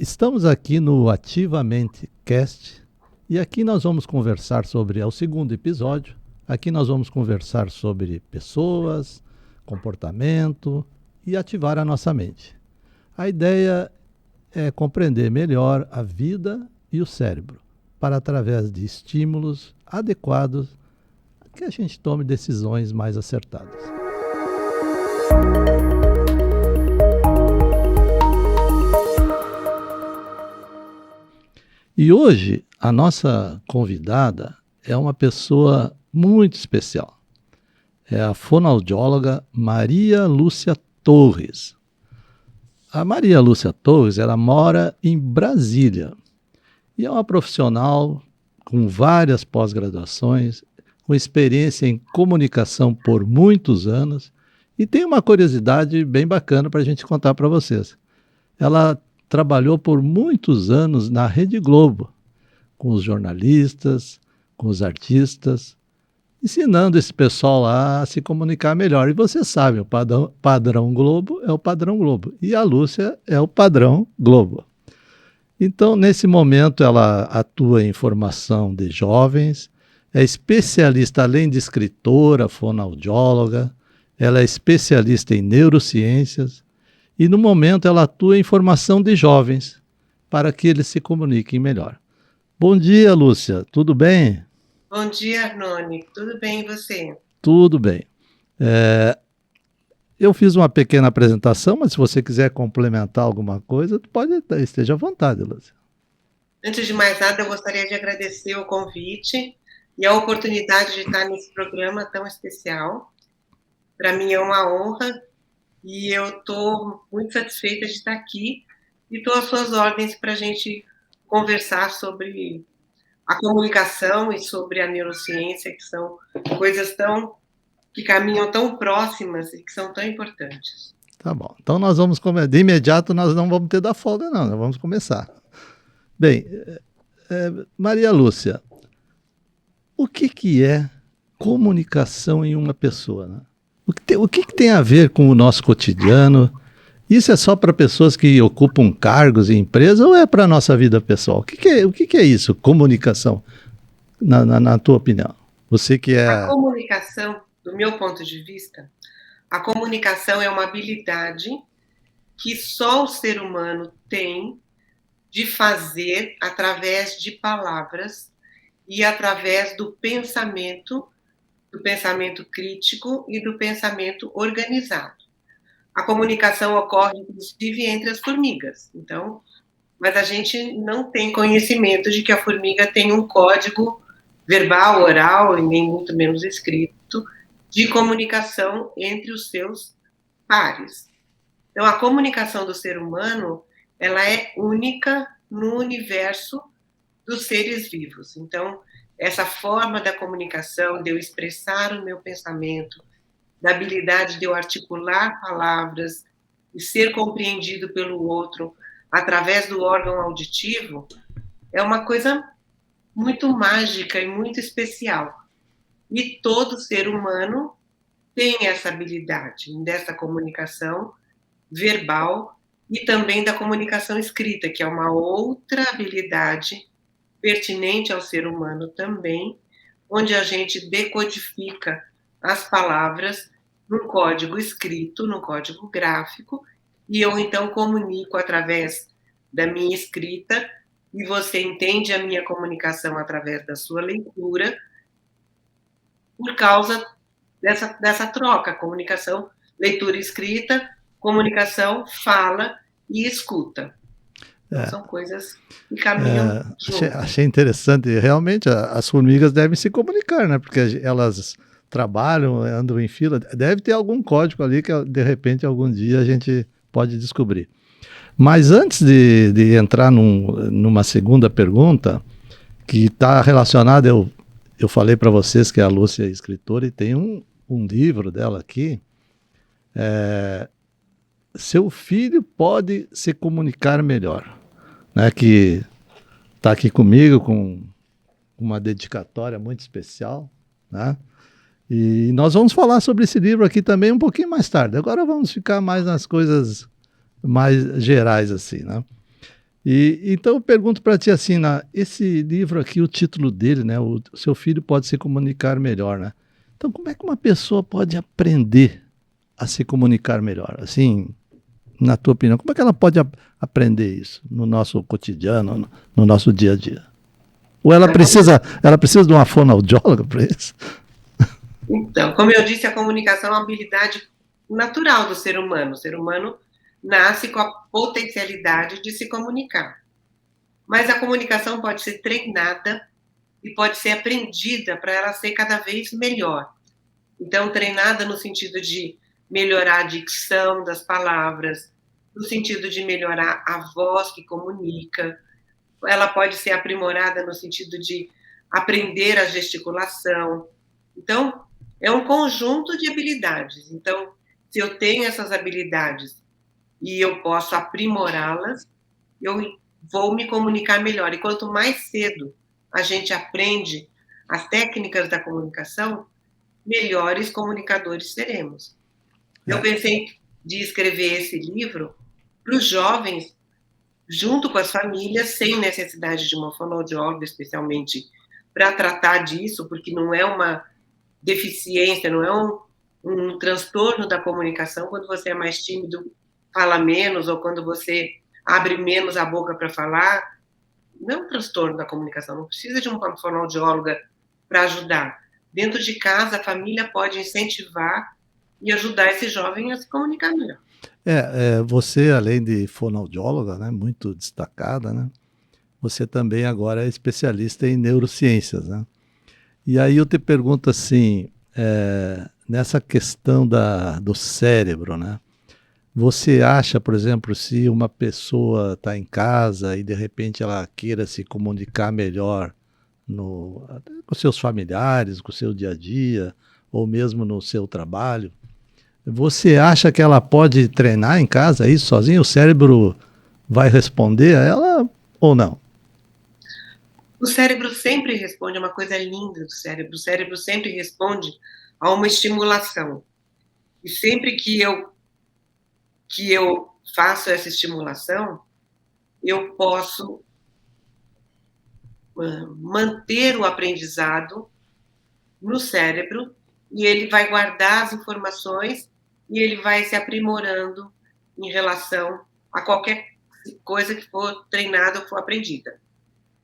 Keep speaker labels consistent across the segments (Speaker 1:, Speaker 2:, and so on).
Speaker 1: Estamos aqui no Ativamente Cast e aqui nós vamos conversar sobre, é o segundo episódio, aqui nós vamos conversar sobre pessoas, comportamento e ativar a nossa mente. A ideia é compreender melhor a vida e o cérebro, para através de estímulos adequados que a gente tome decisões mais acertadas. E hoje a nossa convidada é uma pessoa muito especial. É a fonoaudióloga Maria Lúcia Torres. A Maria Lúcia Torres, ela mora em Brasília e é uma profissional com várias pós-graduações, com experiência em comunicação por muitos anos e tem uma curiosidade bem bacana para a gente contar para vocês. Ela trabalhou por muitos anos na Rede Globo, com os jornalistas, com os artistas, ensinando esse pessoal lá a se comunicar melhor. E você sabe, o padrão Globo é o padrão Globo. E a Lúcia é o padrão Globo. Então, nesse momento, ela atua em formação de jovens, é especialista, além de escritora, fonoaudióloga, ela é especialista em neurociências, e no momento ela atua em formação de jovens, para que eles se comuniquem melhor. Bom dia, Lúcia, tudo bem?
Speaker 2: Bom dia, Arnone. Tudo bem e você?
Speaker 1: Tudo bem. Eu fiz uma pequena apresentação, mas se você quiser complementar alguma coisa, esteja à vontade, Lúcia.
Speaker 2: Antes de mais nada, eu gostaria de agradecer o convite e a oportunidade de estar nesse programa tão especial. Para mim é uma honra e eu estou muito satisfeita de estar aqui e estou às suas ordens para a gente conversar sobre a comunicação e sobre a neurociência, que são coisas que caminham tão próximas e que são tão importantes.
Speaker 1: Tá bom. Então nós vamos começar. De imediato nós não vamos ter da folga, não. Nós vamos começar. Bem, Maria Lúcia, o que é comunicação em uma pessoa, né? O que tem a ver com o nosso cotidiano? Isso é só para pessoas que ocupam cargos em empresa ou é para a nossa vida pessoal? O que é isso, comunicação, na tua opinião? Você que é...
Speaker 2: A comunicação, do meu ponto de vista, a comunicação é uma habilidade que só o ser humano tem de fazer através de palavras e através do pensamento crítico e do pensamento organizado. A comunicação ocorre, inclusive, entre as formigas. Então, mas a gente não tem conhecimento de que a formiga tem um código verbal, oral e nem muito menos escrito de comunicação entre os seus pares. Então, a comunicação do ser humano, ela é única no universo dos seres vivos. Então, essa forma da comunicação, de eu expressar o meu pensamento, da habilidade de eu articular palavras e ser compreendido pelo outro através do órgão auditivo, é uma coisa muito mágica e muito especial. E todo ser humano tem essa habilidade dessa comunicação verbal e também da comunicação escrita, que é uma outra habilidade pertinente ao ser humano também, onde a gente decodifica as palavras num código escrito, num código gráfico, e eu então comunico através da minha escrita, e você entende a minha comunicação através da sua leitura, por causa dessa troca, comunicação, leitura e escrita, comunicação, fala e escuta. Então, são coisas que caminham juntas.
Speaker 1: Achei interessante. Realmente, as formigas devem se comunicar, né? Porque elas trabalham, andam em fila. Deve ter algum código ali que, de repente, algum dia a gente pode descobrir. Mas antes de entrar numa segunda pergunta, que está relacionada, eu falei para vocês que a Lúcia é escritora e tem um livro dela aqui, Seu Filho Pode Se Comunicar Melhor, né, que está aqui comigo com uma dedicatória muito especial, né? E nós vamos falar sobre esse livro aqui também um pouquinho mais tarde. Agora vamos ficar mais nas coisas mais gerais assim, né? Então eu pergunto para ti assim, esse livro aqui, o título dele, né? O seu filho pode se comunicar melhor, né? Então como é que uma pessoa pode aprender a se comunicar melhor? Assim, na tua opinião, como é que ela pode aprender isso no nosso cotidiano, no nosso dia a dia? Ou ela precisa de uma fonoaudióloga para isso?
Speaker 2: Então, como eu disse, a comunicação é uma habilidade natural do ser humano. O ser humano nasce com a potencialidade de se comunicar. Mas a comunicação pode ser treinada e pode ser aprendida para ela ser cada vez melhor. Então, treinada no sentido de melhorar a dicção das palavras, no sentido de melhorar a voz que comunica. Ela pode ser aprimorada no sentido de aprender a gesticulação. Então, é um conjunto de habilidades. Então, se eu tenho essas habilidades e eu posso aprimorá-las, eu vou me comunicar melhor. E quanto mais cedo a gente aprende as técnicas da comunicação, melhores comunicadores seremos. Eu pensei de escrever esse livro para os jovens, junto com as famílias, sem necessidade de uma fonoaudióloga, especialmente para tratar disso, porque não é uma deficiência, não é um transtorno da comunicação. Quando você é mais tímido, fala menos, ou quando você abre menos a boca para falar, não é um transtorno da comunicação, não precisa de uma fonoaudióloga para ajudar. Dentro de casa, a família pode incentivar e ajudar esse jovem a se comunicar melhor.
Speaker 1: Você, além de fonoaudióloga, né, muito destacada, né, você também agora é especialista em neurociências, né? E aí eu te pergunto assim, nessa questão do cérebro, né? Você acha, por exemplo, se uma pessoa está em casa e de repente ela queira se comunicar melhor até com seus familiares, com o seu dia a dia, ou mesmo no seu trabalho, você acha que ela pode treinar em casa isso sozinha? O cérebro vai responder a ela ou não?
Speaker 2: O cérebro sempre responde, é uma coisa linda do cérebro. O cérebro sempre responde a uma estimulação. E sempre que eu faço essa estimulação, eu posso manter o aprendizado no cérebro e ele vai guardar as informações e ele vai se aprimorando em relação a qualquer coisa que for treinada ou for aprendida.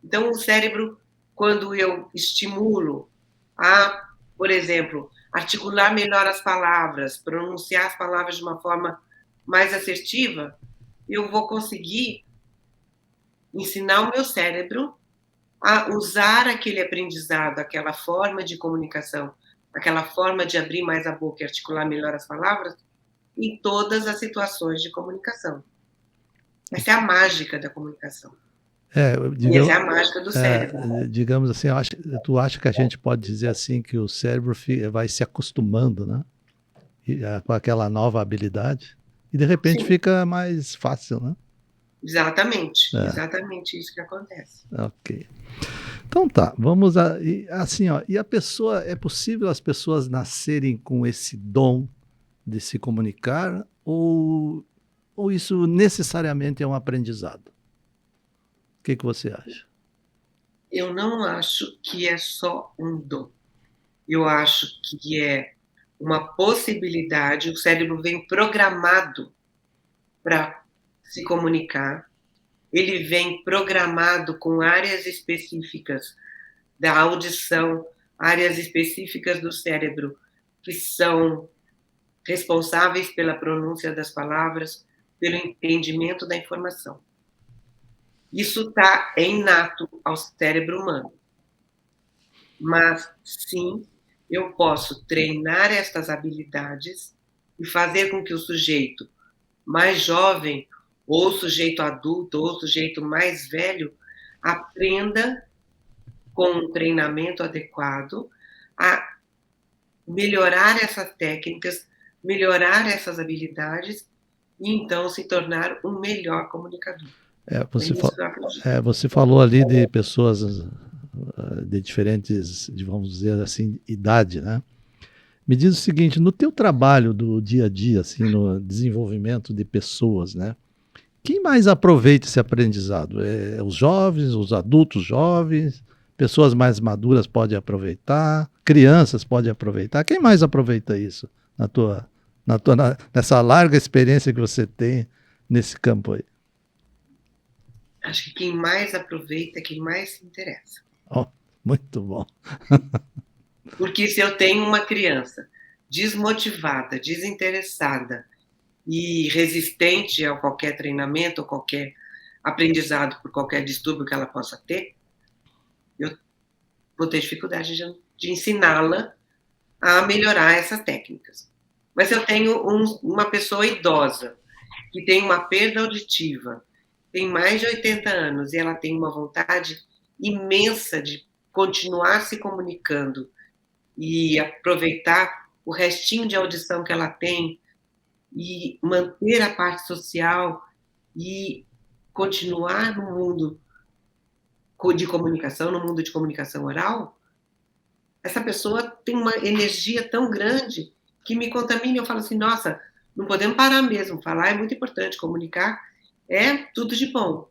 Speaker 2: Então, o cérebro, quando eu estimulo a, por exemplo, articular melhor as palavras, pronunciar as palavras de uma forma mais assertiva, eu vou conseguir ensinar o meu cérebro a usar aquele aprendizado, aquela forma de comunicação, aquela forma de abrir mais a boca e articular melhor as palavras em todas as situações de comunicação. Essa é a mágica da comunicação. E essa é a mágica do cérebro.
Speaker 1: Digamos assim, tu acha que a gente pode dizer assim que o cérebro vai se acostumando, né? Com aquela nova habilidade e de repente fica mais fácil, né?
Speaker 2: Exatamente, exatamente isso que acontece.
Speaker 1: Ok. Então tá, vamos assim, ó, e a pessoa, é possível as pessoas nascerem com esse dom de se comunicar ou isso necessariamente é um aprendizado? O que você acha?
Speaker 2: Eu não acho que é só um dom. Eu acho que é uma possibilidade, o cérebro vem programado para se comunicar, ele vem programado com áreas específicas da audição, áreas específicas do cérebro que são responsáveis pela pronúncia das palavras, pelo entendimento da informação. Isso é inato ao cérebro humano. Mas, sim, eu posso treinar estas habilidades e fazer com que o sujeito mais jovem, ou sujeito adulto, ou sujeito mais velho, aprenda com um treinamento adequado a melhorar essas técnicas, melhorar essas habilidades e então se tornar um melhor comunicador.
Speaker 1: Você falou ali de pessoas de diferentes, vamos dizer assim, idade, né? Me diz o seguinte, no teu trabalho do dia a dia, assim, no desenvolvimento de pessoas, né? Quem mais aproveita esse aprendizado? Os jovens, os adultos jovens, pessoas mais maduras podem aproveitar, crianças podem aproveitar. Quem mais aproveita isso nessa larga experiência que você tem nesse campo aí?
Speaker 2: Acho que quem mais aproveita é quem mais se interessa.
Speaker 1: Oh, muito bom.
Speaker 2: Porque se eu tenho uma criança desmotivada, desinteressada e resistente a qualquer treinamento, ou qualquer aprendizado por qualquer distúrbio que ela possa ter, eu vou ter dificuldade de ensiná-la a melhorar essas técnicas. Mas se eu tenho uma pessoa idosa que tem uma perda auditiva, tem mais de 80 anos e ela tem uma vontade imensa de continuar se comunicando e aproveitar o restinho de audição que ela tem e manter a parte social e continuar no mundo de comunicação, no mundo de comunicação oral, essa pessoa tem uma energia tão grande que me contamina. Eu falo assim, nossa, não podemos parar mesmo, falar é muito importante, comunicar é tudo de bom.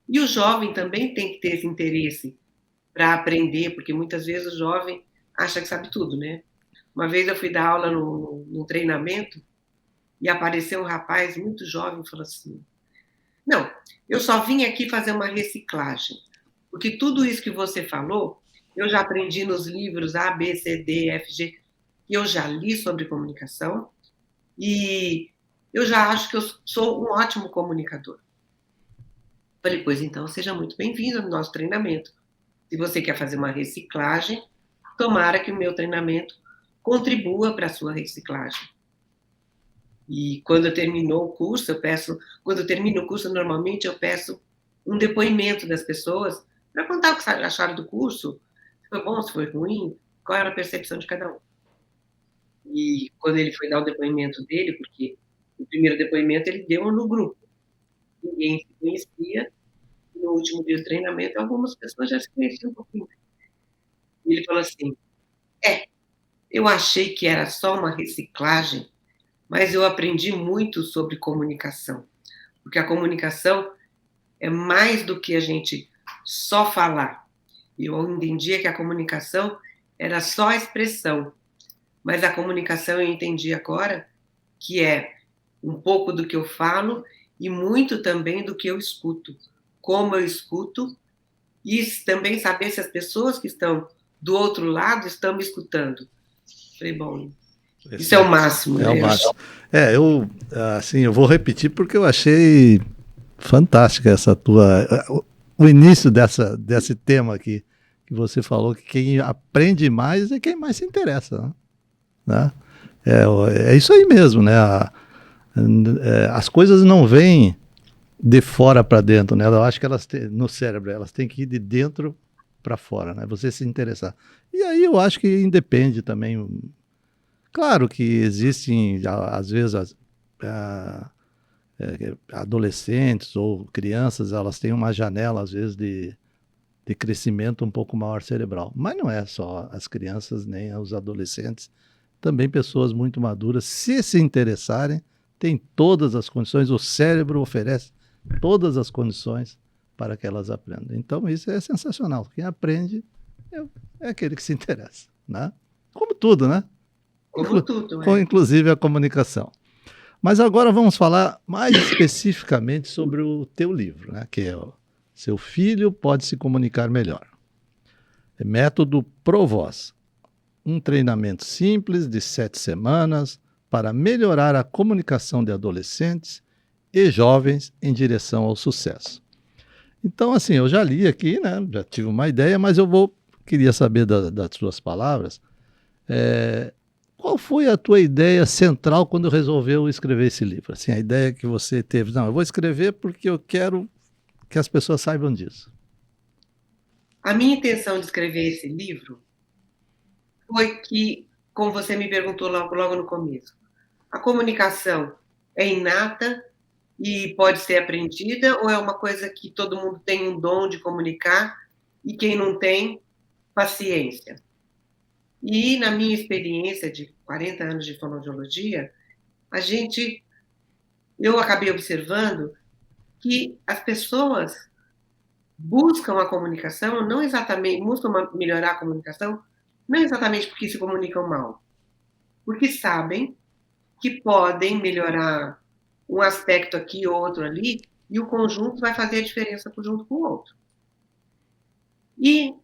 Speaker 2: E o jovem também tem que ter esse interesse para aprender, porque muitas vezes o jovem acha que sabe tudo, né? Uma vez eu fui dar aula num treinamento e apareceu um rapaz muito jovem e falou assim, não, eu só vim aqui fazer uma reciclagem, porque tudo isso que você falou, eu já aprendi nos livros A, B, C, D, F, G, que eu já li sobre comunicação, e eu já acho que eu sou um ótimo comunicador. Falei, pois então, seja muito bem-vindo no nosso treinamento. Se você quer fazer uma reciclagem, tomara que o meu treinamento contribua para a sua reciclagem. E quando terminou o curso, quando eu termino o curso, normalmente eu peço um depoimento das pessoas para contar o que acharam do curso, se foi bom, se foi ruim, qual era a percepção de cada um. E quando ele foi dar o depoimento dele, porque o primeiro depoimento ele deu no grupo, ninguém se conhecia, e no último dia do treinamento, algumas pessoas já se conheciam um pouquinho. E ele falou assim, eu achei que era só uma reciclagem, mas eu aprendi muito sobre comunicação, porque a comunicação é mais do que a gente só falar. Eu entendia que a comunicação era só a expressão, mas a comunicação eu entendi agora que é um pouco do que eu falo e muito também do que eu escuto, como eu escuto, e também saber se as pessoas que estão do outro lado estão me escutando. Falei, bom, isso é o máximo.
Speaker 1: É o máximo. Eu vou repetir porque eu achei fantástica o início desse tema aqui, que você falou que quem aprende mais é quem mais se interessa, né? É isso aí mesmo, né? As coisas não vêm de fora para dentro, né? Eu acho que no cérebro, elas têm que ir de dentro para fora, né? Você se interessar. E aí eu acho que independe também. Claro que existem, às vezes, adolescentes ou crianças, elas têm uma janela, às vezes, de crescimento um pouco maior cerebral. Mas não é só as crianças nem os adolescentes. Também pessoas muito maduras, se interessarem, têm todas as condições, o cérebro oferece todas as condições para que elas aprendam. Então, isso é sensacional. Quem aprende é aquele que se interessa, né? Como tudo, né?
Speaker 2: Como tudo,
Speaker 1: inclusive a comunicação. Mas agora vamos falar mais especificamente sobre o teu livro, né? Que é o Seu Filho Pode Se Comunicar Melhor. É método ProVoz. Um treinamento simples de 7 semanas para melhorar a comunicação de adolescentes e jovens em direção ao sucesso. Então, assim, eu já li aqui, né? Já tive uma ideia, mas queria saber das suas palavras. Qual foi a tua ideia central quando resolveu escrever esse livro? Assim, a ideia que você teve, não, eu vou escrever porque eu quero que as pessoas saibam disso.
Speaker 2: A minha intenção de escrever esse livro foi que, como você me perguntou logo no começo, a comunicação é inata e pode ser aprendida ou é uma coisa que todo mundo tem um dom de comunicar e quem não tem, paciência? E na minha experiência de 40 anos de fonoaudiologia, eu acabei observando que as pessoas buscam a comunicação, não exatamente, buscam melhorar a comunicação, não exatamente porque se comunicam mal, porque sabem que podem melhorar um aspecto aqui, outro ali, e o conjunto vai fazer a diferença junto com o outro. E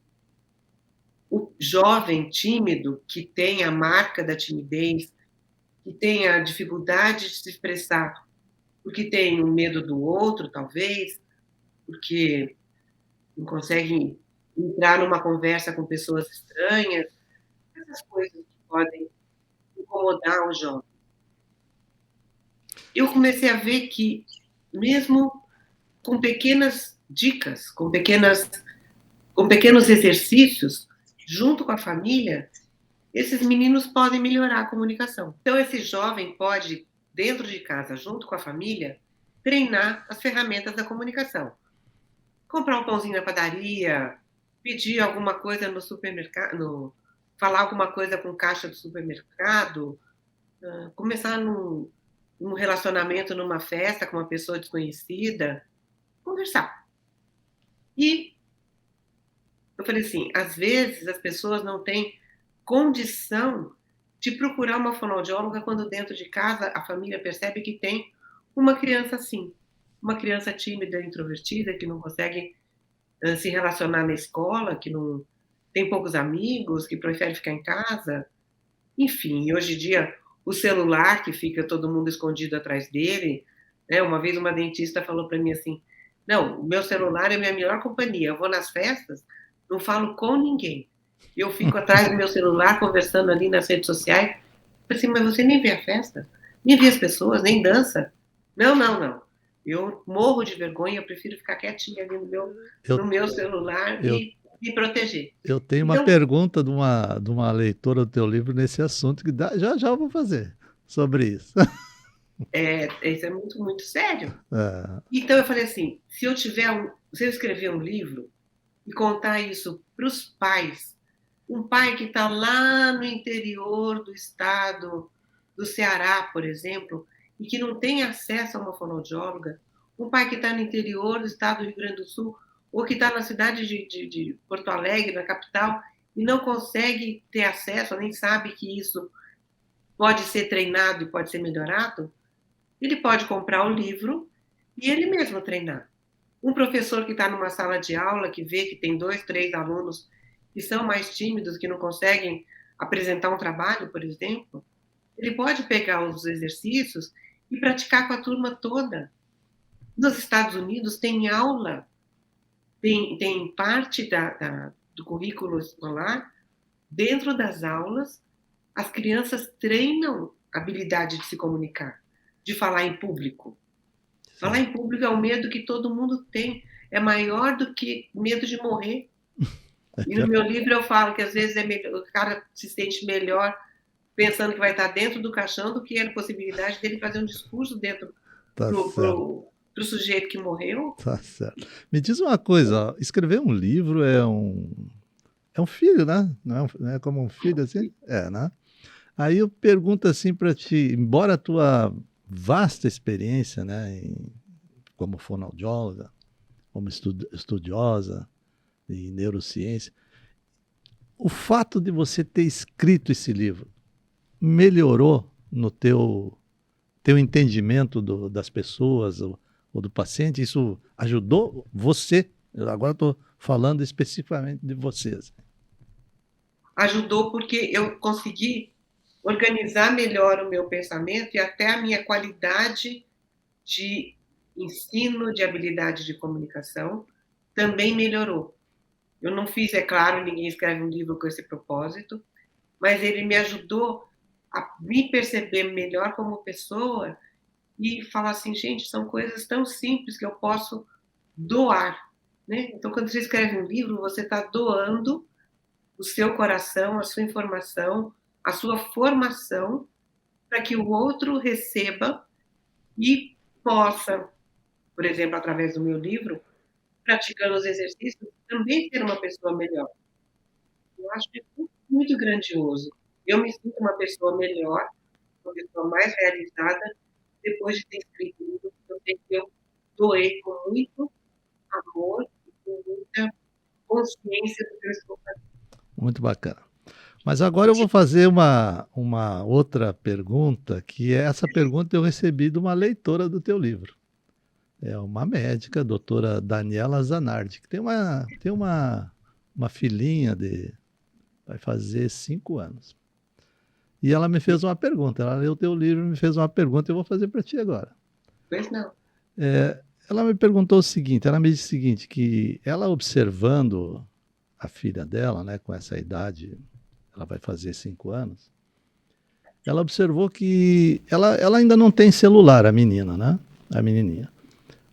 Speaker 2: o jovem tímido, que tem a marca da timidez, que tem a dificuldade de se expressar, porque tem o medo do outro, talvez, porque não consegue entrar numa conversa com pessoas estranhas, essas coisas que podem incomodar o jovem. Eu comecei a ver que, mesmo com pequenas dicas, com pequenos exercícios, junto com a família, esses meninos podem melhorar a comunicação. Então, esse jovem pode, dentro de casa, junto com a família, treinar as ferramentas da comunicação. Comprar um pãozinho na padaria, pedir alguma coisa no supermercado, falar alguma coisa com caixa do supermercado, começar num relacionamento, numa festa com uma pessoa desconhecida, conversar. E eu falei assim, às vezes as pessoas não têm condição de procurar uma fonoaudióloga quando dentro de casa a família percebe que tem uma criança assim, uma criança tímida, introvertida, que não consegue se relacionar na escola, que não tem poucos amigos, que prefere ficar em casa. Enfim, hoje em dia o celular que fica todo mundo escondido atrás dele, né? Uma vez uma dentista falou para mim assim, não, o meu celular é minha melhor companhia, eu vou nas festas, não falo com ninguém, eu fico atrás do meu celular conversando ali nas redes sociais. Eu falei assim, mas você nem vê a festa, nem vê as pessoas, nem dança. Não, não, não, eu morro de vergonha, eu prefiro ficar quietinha ali
Speaker 1: Eu,
Speaker 2: no meu celular
Speaker 1: eu,
Speaker 2: e me proteger.
Speaker 1: eu tenho uma
Speaker 2: Então,
Speaker 1: pergunta de uma leitora do teu livro nesse assunto, que já já eu vou fazer sobre isso.
Speaker 2: isso é muito, muito sério.
Speaker 1: É,
Speaker 2: Então eu falei assim, se eu escrever um livro e contar isso para os pais, um pai que está lá no interior do estado do Ceará, por exemplo, e que não tem acesso a uma fonoaudióloga, um pai que está no interior do estado do Rio Grande do Sul, ou que está na cidade de Porto Alegre, na capital, e não consegue ter acesso, nem sabe que isso pode ser treinado e pode ser melhorado, ele pode comprar o livro e ele mesmo treinar. Um professor que está numa sala de aula, que vê que tem 2, 3 alunos que são mais tímidos, que não conseguem apresentar um trabalho, por exemplo, ele pode pegar os exercícios e praticar com a turma toda. Nos Estados Unidos tem aula, tem parte do currículo escolar, dentro das aulas, as crianças treinam a habilidade de se comunicar, de falar em público. Falar
Speaker 1: sim.
Speaker 2: em público é um medo que todo mundo tem. É maior do que medo de morrer. E no meu livro eu falo que às vezes o cara se sente melhor pensando que vai estar dentro do caixão do que a possibilidade dele fazer um discurso dentro
Speaker 1: Tá certo,
Speaker 2: pro sujeito que morreu.
Speaker 1: tá certo. Me diz uma coisa, ó, escrever um livro é um filho, né? Não é como um filho assim? É, né? Aí eu pergunto assim para ti, embora a tua vasta experiência, né, como fonoaudióloga, como estudiosa em neurociência, o fato de você ter escrito esse livro melhorou no teu entendimento das pessoas ou do paciente? Isso ajudou você? Eu agora estou falando especificamente de vocês.
Speaker 2: Ajudou porque eu consegui organizar melhor o meu pensamento e até a minha qualidade de ensino, de habilidade de comunicação também melhorou. Eu não fiz, é claro, ninguém escreve um livro com esse propósito, mas ele me ajudou a me perceber melhor como pessoa e falar assim, gente, são coisas tão simples que eu posso doar, né? Então, quando você escreve um livro, você está doando o seu coração, a sua informação, a sua formação, para que o outro receba e possa, por exemplo, através do meu livro, praticando os exercícios, também ser uma pessoa melhor. Eu acho que é muito grandioso. Eu me sinto uma pessoa melhor, uma pessoa mais realizada, depois de ter escrito o livro, eu sei que eu doei com muito amor e com muita consciência do que eu estou fazendo.
Speaker 1: Muito bacana. Mas agora eu vou fazer uma outra pergunta, que é essa pergunta eu recebi de uma leitora do teu livro. É uma médica, a doutora Daniela Zanardi, que tem uma filhinha vai fazer 5 anos. E ela me fez uma pergunta, ela leu o teu livro e me fez uma pergunta, eu vou fazer para ti agora.
Speaker 2: Pois não.
Speaker 1: Ela me perguntou o seguinte, ela me disse o seguinte, que ela observando a filha dela, né, com essa idade, ela vai fazer 5 anos, ela observou que ela ainda não tem celular, a menina, né? A menininha.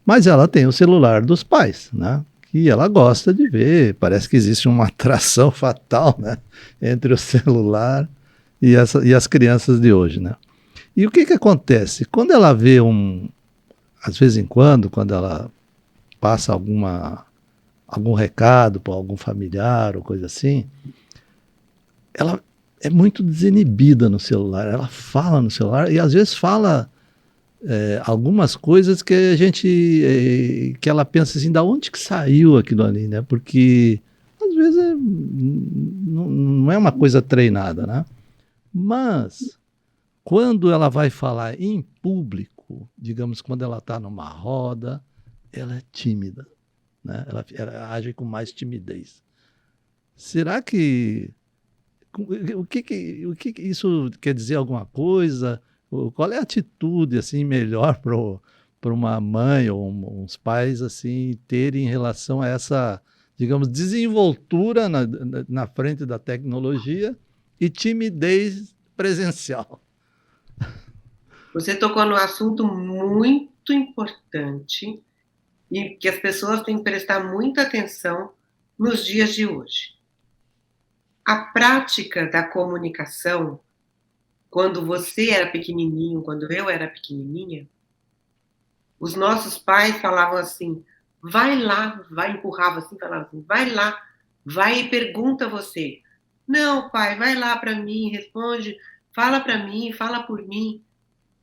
Speaker 1: Mas ela tem o celular dos pais, né? Que ela gosta de ver. Parece que existe uma atração fatal, né? Entre o celular e as crianças de hoje, né? E o que que acontece? Quando ela vê às vezes em quando ela passa algum recado para algum familiar ou coisa assim, ela é muito desinibida no celular. Ela fala no celular e às vezes fala algumas coisas que a gente que ela pensa assim, da onde que saiu aquilo ali, né? Porque às vezes não é uma coisa treinada, né? Mas quando ela vai falar em público, digamos quando ela está numa roda, ela é tímida, né? Ela age com mais timidez. Será que o que isso quer dizer alguma coisa? Qual é a atitude assim melhor para uma mãe ou uns pais assim terem em relação a essa, digamos, desenvoltura na frente da tecnologia e timidez presencial?
Speaker 2: Você tocou num assunto muito importante e que as pessoas têm que prestar muita atenção nos dias de hoje. A prática da comunicação, quando você era pequenininho, quando eu era pequenininha, os nossos pais falavam assim: vai lá, vai, empurrava assim, falava assim: vai lá, vai e pergunta você. Não, pai, vai lá para mim, responde, fala para mim, fala por mim.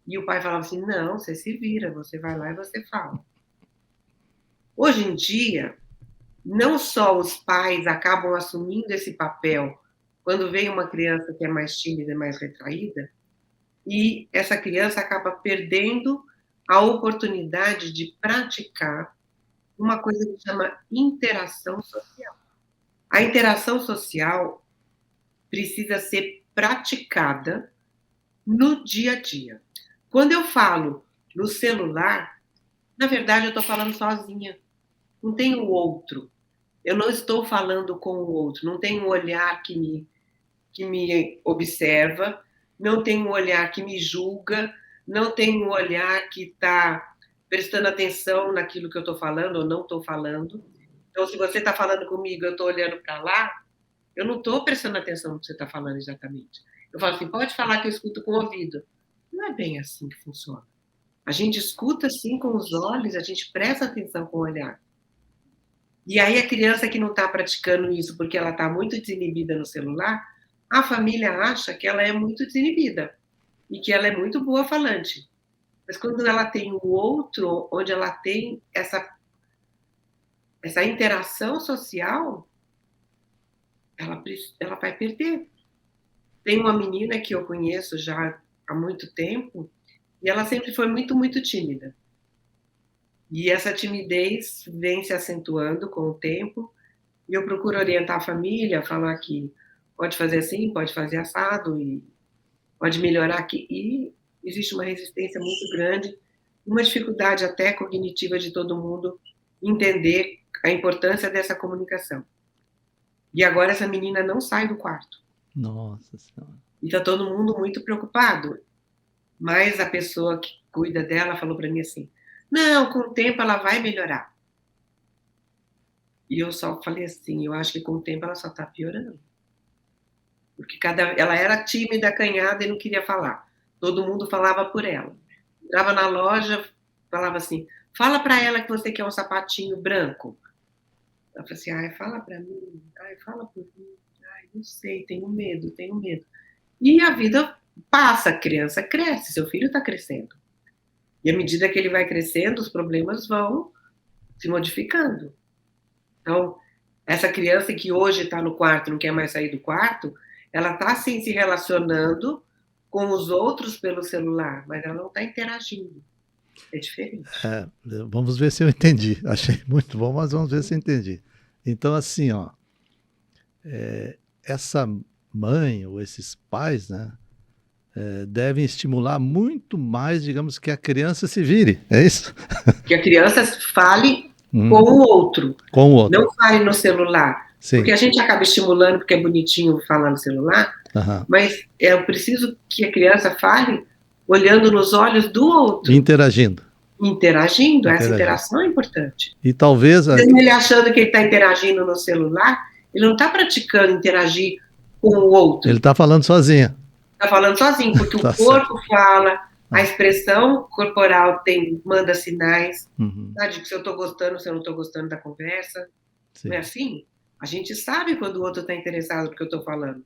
Speaker 2: E o pai falava assim: não, você se vira, você vai lá e você fala. Hoje em dia, não só os pais acabam assumindo esse papel quando vem uma criança que é mais tímida e mais retraída, e essa criança acaba perdendo a oportunidade de praticar uma coisa que chama interação social. A interação social precisa ser praticada no dia a dia. Quando eu falo no celular, na verdade eu estou falando sozinha, não tem o outro. Eu não estou falando com o outro, não tem um olhar que me observa, não tem um olhar que me julga, não tem um olhar que está prestando atenção naquilo que eu estou falando ou não estou falando. Então, se você está falando comigo, eu estou olhando para lá, eu não estou prestando atenção no que você está falando exatamente. Eu falo assim, pode falar que eu escuto com o ouvido. Não é bem assim que funciona. A gente escuta assim com os olhos, a gente presta atenção com o olhar. E aí a criança que não está praticando isso porque ela está muito desinibida no celular, a família acha que ela é muito desinibida e que ela é muito boa falante. Mas quando ela tem o outro, onde ela tem essa interação social, ela vai perder. Tem uma menina que eu conheço já há muito tempo e ela sempre foi muito, muito tímida. E essa timidez vem se acentuando com o tempo e eu procuro orientar a família, falar que pode fazer assim, pode fazer assado e pode melhorar aqui. E existe uma resistência muito grande, uma dificuldade até cognitiva de todo mundo entender a importância dessa comunicação. E agora essa menina não sai do quarto.
Speaker 1: Nossa Senhora.
Speaker 2: E está todo mundo muito preocupado. Mas a pessoa que cuida dela falou para mim assim: não, com o tempo ela vai melhorar. E eu só falei assim: eu acho que com o tempo ela só está piorando. Porque ela era tímida, acanhada e não queria falar. Todo mundo falava por ela. Entrava na loja, falava assim: fala para ela que você quer um sapatinho branco. Ela falou assim: ai, fala para mim, ai, fala por mim, ai, não sei, tenho medo, tenho medo. E a vida passa, a criança cresce, seu filho está crescendo. E à medida que ele vai crescendo, os problemas vão se modificando. Então, essa criança que hoje está no quarto, não quer mais sair do quarto, ela está, sim, se relacionando com os outros pelo celular, mas ela não está interagindo. É diferente.
Speaker 1: Vamos ver se eu entendi. Achei muito bom, mas vamos ver se eu entendi. Então, assim, ó, essa mãe ou esses pais, né, devem estimular muito mais, digamos, que a criança se vire. É isso?
Speaker 2: Que a criança fale com o outro,
Speaker 1: Com o outro.
Speaker 2: não fale no celular.
Speaker 1: Sim.
Speaker 2: Porque a gente acaba estimulando porque é bonitinho falar no celular, mas eu preciso que a criança fale olhando nos olhos do outro.
Speaker 1: Interagindo.
Speaker 2: Essa interação é importante.
Speaker 1: E talvez...
Speaker 2: Mesmo ele achando que ele está interagindo no celular, ele não está praticando interagir com o outro.
Speaker 1: Ele está falando sozinho.
Speaker 2: Está falando sozinho, porque o corpo fala, a expressão corporal manda sinais, de que se eu estou gostando, se eu não estou gostando da conversa. Sim. Não é assim? A gente sabe quando o outro está interessado no que eu estou falando.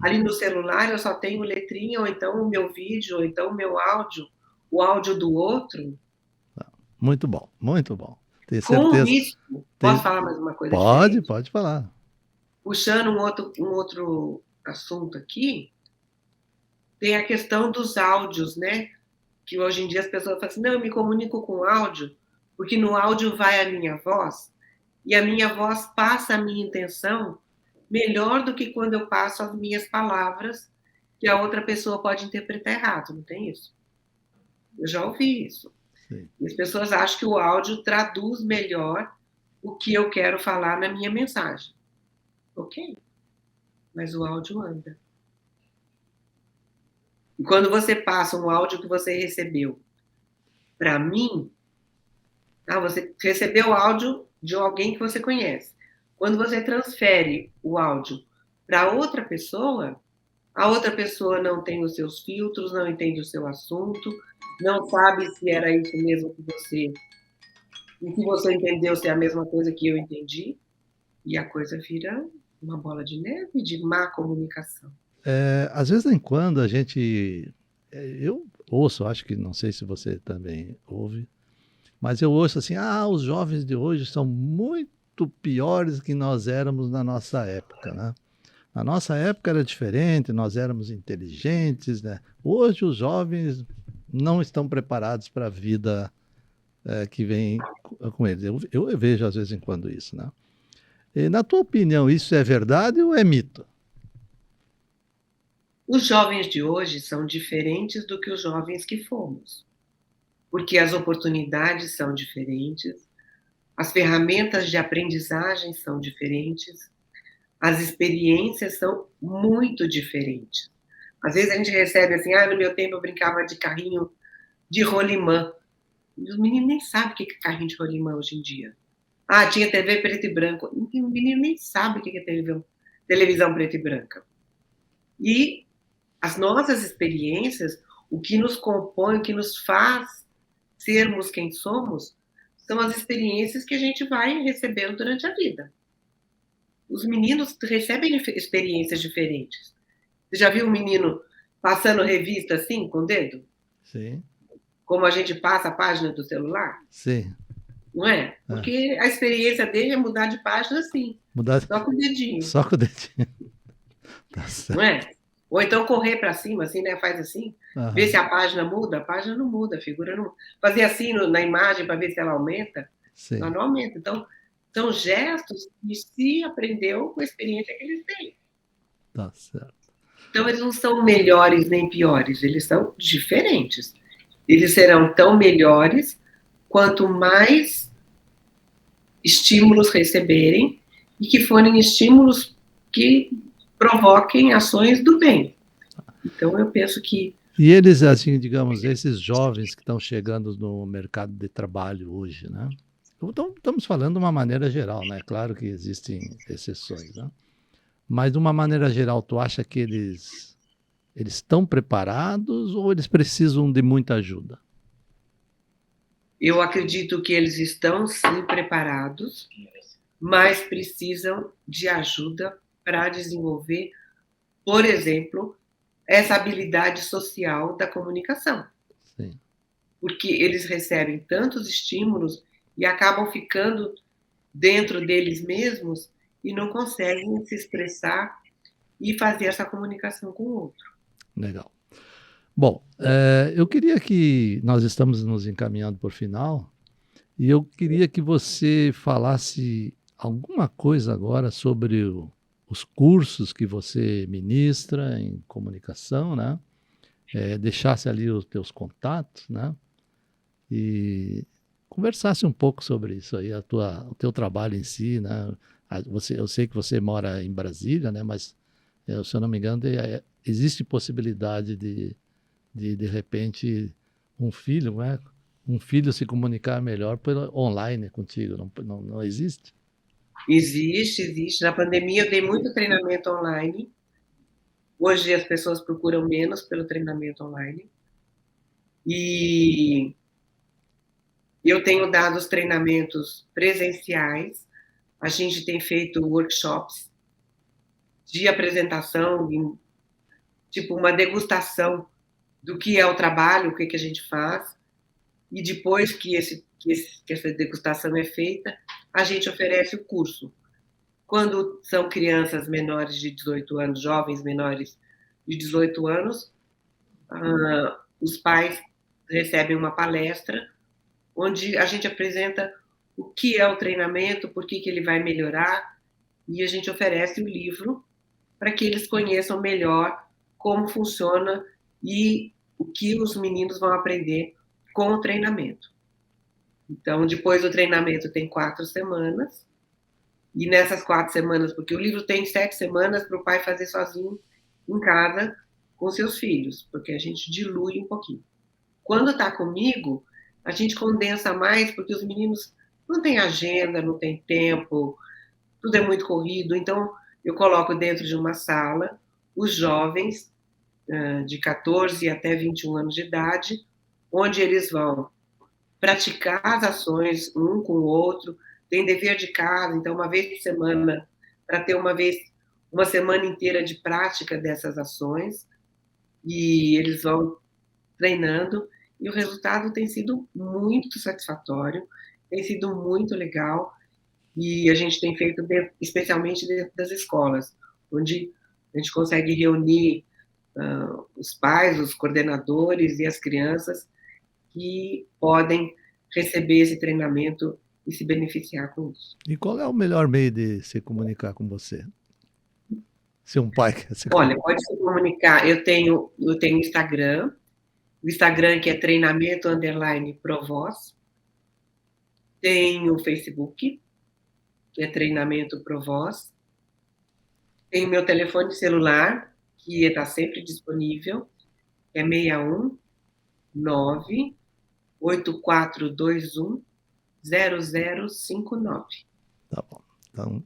Speaker 2: Ali no celular eu só tenho letrinha, ou então o meu vídeo, ou então o meu áudio, o áudio do outro.
Speaker 1: Muito bom, muito bom.
Speaker 2: Tenho certeza. Com isso, posso falar mais uma coisa?
Speaker 1: Pode falar.
Speaker 2: Puxando um outro assunto aqui, tem a questão dos áudios, né? Que hoje em dia as pessoas falam assim, não, eu me comunico com áudio, porque no áudio vai a minha voz, e a minha voz passa a minha intenção melhor do que quando eu passo as minhas palavras, que a outra pessoa pode interpretar errado, não tem isso? Eu já ouvi isso. Sim. E as pessoas acham que o áudio traduz melhor o que eu quero falar na minha mensagem. Ok, mas o áudio anda. E quando você passa um áudio que você recebeu para mim, você recebeu o áudio de alguém que você conhece. Quando você transfere o áudio para outra pessoa, a outra pessoa não tem os seus filtros, não entende o seu assunto, não sabe se era isso mesmo que você entendeu, se é a mesma coisa que eu entendi, e a coisa vira uma bola de neve de má comunicação.
Speaker 1: Às vezes, em quando, a gente... Eu ouço, acho que, não sei se você também ouve, mas eu ouço assim, os jovens de hoje são muito piores que nós éramos na nossa época, né? Na nossa época era diferente, nós éramos inteligentes, né? Hoje os jovens não estão preparados para a vida que vem com eles. Eu vejo, às vezes em quando, isso, né? E, na tua opinião, isso é verdade ou é mito?
Speaker 2: Os jovens de hoje são diferentes do que os jovens que fomos, porque as oportunidades são diferentes, as ferramentas de aprendizagem são diferentes, as experiências são muito diferentes. Às vezes a gente recebe assim, no meu tempo eu brincava de carrinho de rolimã. Os meninos nem sabem o que é carrinho de rolimã hoje em dia. Tinha TV preto e branco. O menino nem sabe o que é televisão preta e branca. E as nossas experiências, o que nos compõe, o que nos faz sermos quem somos, são as experiências que a gente vai recebendo durante a vida. Os meninos recebem experiências diferentes. Você já viu um menino passando revista assim, com o dedo?
Speaker 1: Sim.
Speaker 2: Como a gente passa a página do celular?
Speaker 1: Sim.
Speaker 2: Não é? Porque a experiência dele é mudar de página assim. Só com o dedinho.
Speaker 1: Só com o dedinho.
Speaker 2: Tá certo. Não é? Ou então correr para cima, assim, né? Faz assim, vê se a página muda. A página não muda, a figura não... Fazer assim na imagem para ver se ela aumenta. Sim. Ela não aumenta. Então, são gestos que se aprendeu com a experiência que eles têm.
Speaker 1: Tá certo.
Speaker 2: Então, eles não são melhores nem piores, eles são diferentes. Eles serão tão melhores quanto mais estímulos receberem e que forem estímulos que provoquem ações do bem. Então, eu penso que...
Speaker 1: E eles, assim, digamos, esses jovens que estão chegando no mercado de trabalho hoje, né? Então, estamos falando de uma maneira geral, né? Claro que existem exceções, né? Mas, de uma maneira geral, tu acha que eles estão preparados ou eles precisam de muita ajuda?
Speaker 2: Eu acredito que eles estão, sim, preparados, mas precisam de ajuda para desenvolver, por exemplo, essa habilidade social da comunicação.
Speaker 1: Sim.
Speaker 2: porque eles recebem tantos estímulos e acabam ficando dentro deles mesmos e não conseguem se expressar e fazer essa comunicação com o outro.
Speaker 1: Legal. Bom, eu queria que nós estamos nos encaminhando por final e eu queria que você falasse alguma coisa agora sobre os cursos que você ministra em comunicação, né? Deixasse ali os teus contatos, né? E conversasse um pouco sobre isso aí, o teu trabalho em si, né? Eu sei que você mora em Brasília, né? Mas, se eu não me engano, existe possibilidade de repente, um filho, né? Um filho se comunicar melhor online contigo, não existe?
Speaker 2: Existe. Na pandemia eu dei muito treinamento online. Hoje as pessoas procuram menos pelo treinamento online. E eu tenho dado os treinamentos presenciais. A gente tem feito workshops de apresentação, tipo uma degustação do que é o trabalho, o que a gente faz. E depois que essa degustação é feita, a gente oferece o curso. Quando são crianças menores de 18 anos, jovens menores de 18 anos, os pais recebem uma palestra onde a gente apresenta o que é o treinamento, por que ele vai melhorar, e a gente oferece o livro para que eles conheçam melhor como funciona e o que os meninos vão aprender com o treinamento. Então, depois do treinamento tem 4 semanas, e nessas 4 semanas, porque o livro tem 7 semanas para o pai fazer sozinho em casa com seus filhos, porque a gente dilui um pouquinho. Quando está comigo, a gente condensa mais, porque os meninos não têm agenda, não têm tempo, tudo é muito corrido. Então, eu coloco dentro de uma sala os jovens de 14 até 21 anos de idade, onde eles vão praticar as ações um com o outro, tem dever de casa, então uma vez por semana, para ter uma semana inteira de prática dessas ações, e eles vão treinando, e o resultado tem sido muito satisfatório, tem sido muito legal, e a gente tem feito especialmente dentro das escolas, onde a gente consegue reunir os pais, os coordenadores e as crianças que podem receber esse treinamento e se beneficiar com isso.
Speaker 1: E qual é o melhor meio de se comunicar com você? Se um pai quer se
Speaker 2: Olha,
Speaker 1: comunicar.
Speaker 2: pode se comunicar. Eu tenho Instagram, o Instagram que é treinamento_provoz. Tenho o Facebook, que é treinamento provoz. Tenho meu telefone celular, que está sempre disponível, é 61 98421 0059.
Speaker 1: Tá bom. Então,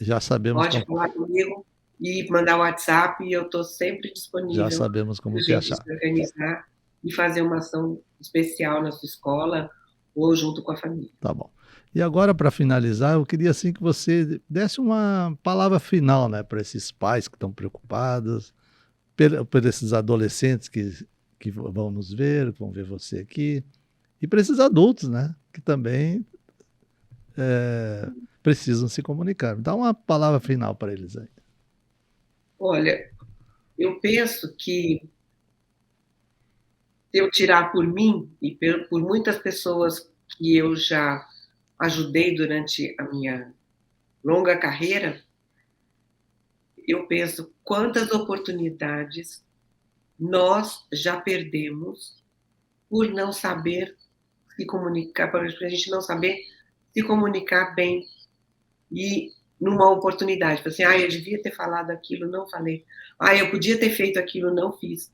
Speaker 1: já sabemos
Speaker 2: Pode
Speaker 1: como,
Speaker 2: falar comigo e mandar o WhatsApp, e eu estou sempre
Speaker 1: já
Speaker 2: disponível
Speaker 1: sabemos
Speaker 2: para
Speaker 1: como
Speaker 2: a
Speaker 1: te
Speaker 2: gente
Speaker 1: achar.
Speaker 2: se organizar e fazer uma ação especial na sua escola ou junto com a família.
Speaker 1: Tá bom. E agora, para finalizar, eu queria assim que você desse uma palavra final, né, para esses pais que estão preocupados, por esses adolescentes que vão nos ver, que vão ver você aqui, e para esses adultos, né, que também precisam se comunicar. Dá uma palavra final para eles aí.
Speaker 2: Olha, eu penso que se eu tirar por mim e por muitas pessoas que eu já ajudei durante a minha longa carreira, eu penso quantas oportunidades nós já perdemos por não saber se comunicar, por a gente não saber se comunicar bem e numa oportunidade, assim, eu devia ter falado aquilo, não falei. Eu podia ter feito aquilo, não fiz.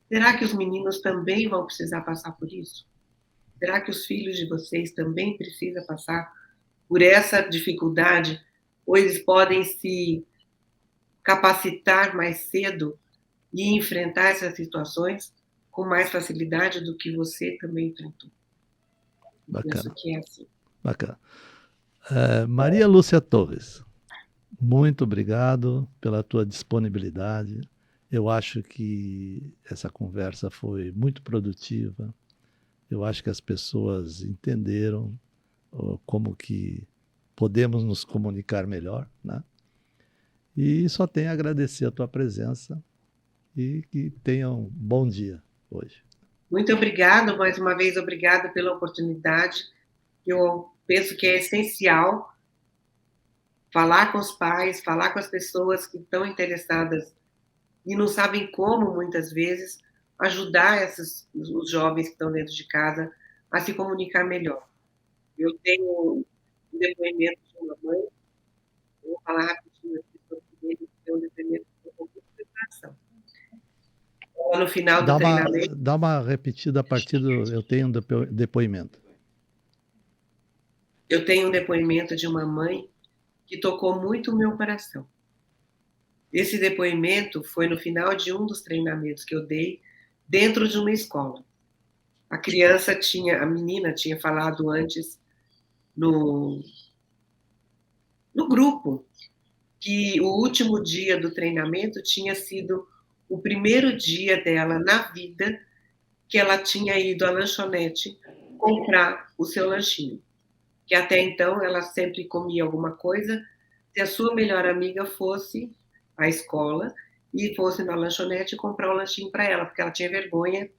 Speaker 2: Será que os meninos também vão precisar passar por isso? Será que os filhos de vocês também precisam passar por essa dificuldade? Ou eles podem se capacitar mais cedo e enfrentar essas situações com mais facilidade do que você também enfrentou? Penso
Speaker 1: Bacana,
Speaker 2: que é assim.
Speaker 1: bacana. Maria Lúcia Torres, muito obrigado pela tua disponibilidade. Eu acho que essa conversa foi muito produtiva. Eu acho que as pessoas entenderam como que podemos nos comunicar melhor, né? E só tenho a agradecer a tua presença e que tenham um bom dia hoje.
Speaker 2: Muito obrigado, mais uma vez, obrigada pela oportunidade. Eu penso que é essencial falar com os pais, falar com as pessoas que estão interessadas e não sabem como, muitas vezes, ajudar os jovens que estão dentro de casa a se comunicar melhor. Eu tenho um depoimento de uma mãe, eu vou falar rapidinho aqui sobre ele, que é um depoimento de uma comunicação. No final do treinamento.
Speaker 1: Dá uma repetida a partir do eu tenho um depoimento.
Speaker 2: Eu tenho um depoimento de uma mãe que tocou muito o meu coração. Esse depoimento foi no final de um dos treinamentos que eu dei dentro de uma escola. A menina tinha falado antes no grupo que o último dia do treinamento tinha sido o primeiro dia dela na vida que ela tinha ido à lanchonete comprar o seu lanchinho. Que até então ela sempre comia alguma coisa se a sua melhor amiga fosse à escola e fosse na lanchonete comprar o lanchinho para ela, porque ela tinha vergonha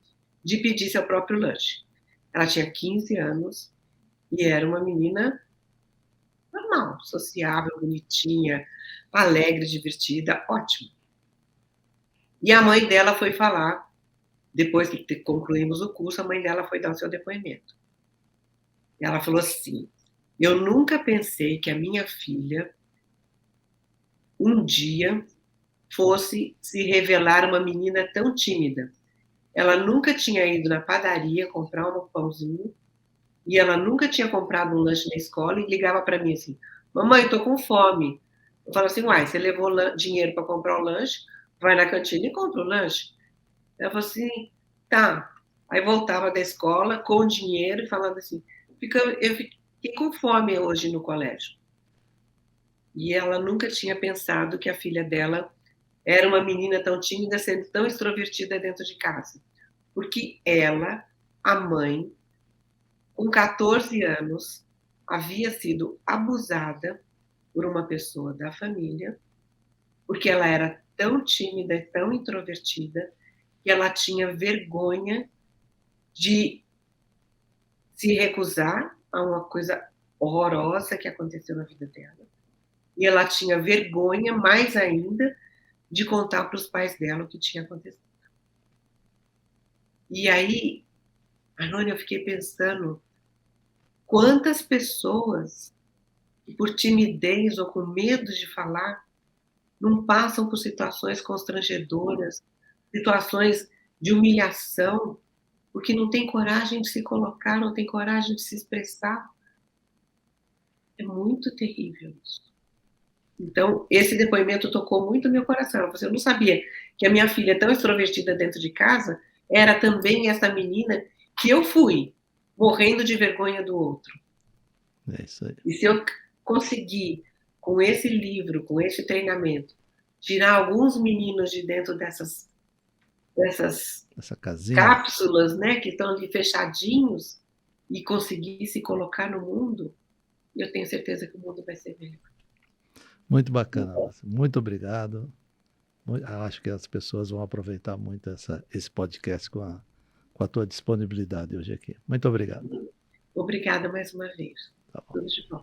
Speaker 2: de pedir seu próprio lanche. Ela tinha 15 anos e era uma menina normal, sociável, bonitinha, alegre, divertida, ótimo. E a mãe dela foi falar, depois que concluímos o curso, a mãe dela foi dar o seu depoimento. Ela falou assim: eu nunca pensei que a minha filha um dia fosse se revelar uma menina tão tímida. Ela nunca tinha ido na padaria comprar um pãozinho e ela nunca tinha comprado um lanche na escola e ligava para mim assim: mamãe, estou com fome. Eu falo assim: uai, você levou dinheiro para comprar o lanche, vai na cantina e compra o lanche. Ela falou assim: tá. Aí voltava da escola com dinheiro e falando assim: eu fiquei com fome hoje no colégio. E ela nunca tinha pensado que a filha dela era uma menina tão tímida, sendo tão extrovertida dentro de casa. Porque ela, a mãe, com 14 anos, havia sido abusada por uma pessoa da família, porque ela era tão tímida e tão introvertida que ela tinha vergonha de se recusar a uma coisa horrorosa que aconteceu na vida dela. E ela tinha vergonha, mais ainda, de contar para os pais dela o que tinha acontecido. E aí, Arone, eu fiquei pensando quantas pessoas que por timidez ou com medo de falar não passam por situações constrangedoras, situações de humilhação, porque não tem coragem de se colocar, não tem coragem de se expressar. É muito terrível isso. Então, esse depoimento tocou muito meu coração. Eu não sabia que a minha filha, tão extrovertida dentro de casa, era também essa menina que eu fui, morrendo de vergonha do outro.
Speaker 1: É isso aí.
Speaker 2: E se eu conseguir, com esse livro, com esse treinamento, tirar alguns meninos de dentro dessas cápsulas, né, que estão ali fechadinhos, e conseguir se colocar no mundo, eu tenho certeza que o mundo vai ser melhor.
Speaker 1: Muito bacana, muito obrigado. Acho que as pessoas vão aproveitar muito esse podcast com a tua disponibilidade hoje aqui. Muito obrigado.
Speaker 2: Obrigada mais uma vez.
Speaker 1: Tá bom.
Speaker 2: Tudo de bom.